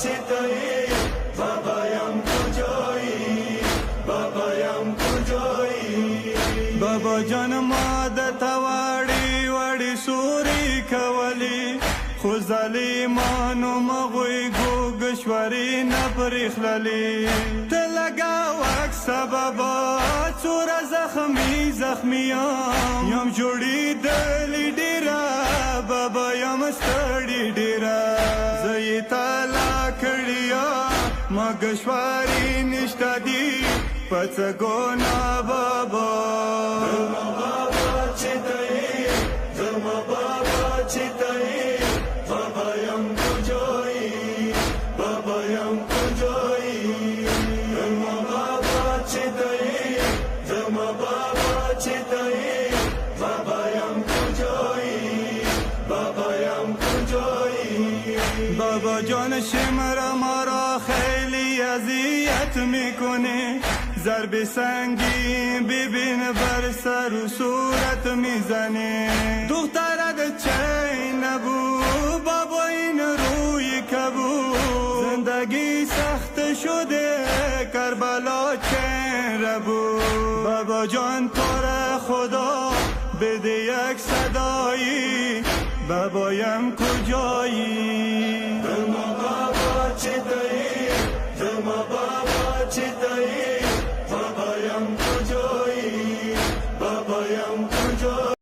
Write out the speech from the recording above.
چطایی بابایم کجایی بابایم کجایی بابا جان ما د تواړي وړي سوري کولی خو ظالمانو مغوی ګوګشوري نه پرېخللي ته لګا وک سببا څوره زخمیام یم جوړېدلې ډېره بابا یم ستړې ډېره زه یې تالا کړیا ما ګشواري نشته دي په څه ګناه بابا بابا جان شمر ما را خیلی اذیت میکنه ضرب سنگین ببین بر سر و صورت میزنه دخترت چی نبو بابا این روی کبو زندگی سخت شده کربلا چین ربو بابا جان تو را خدا بده یک صدایی بابایم کجایی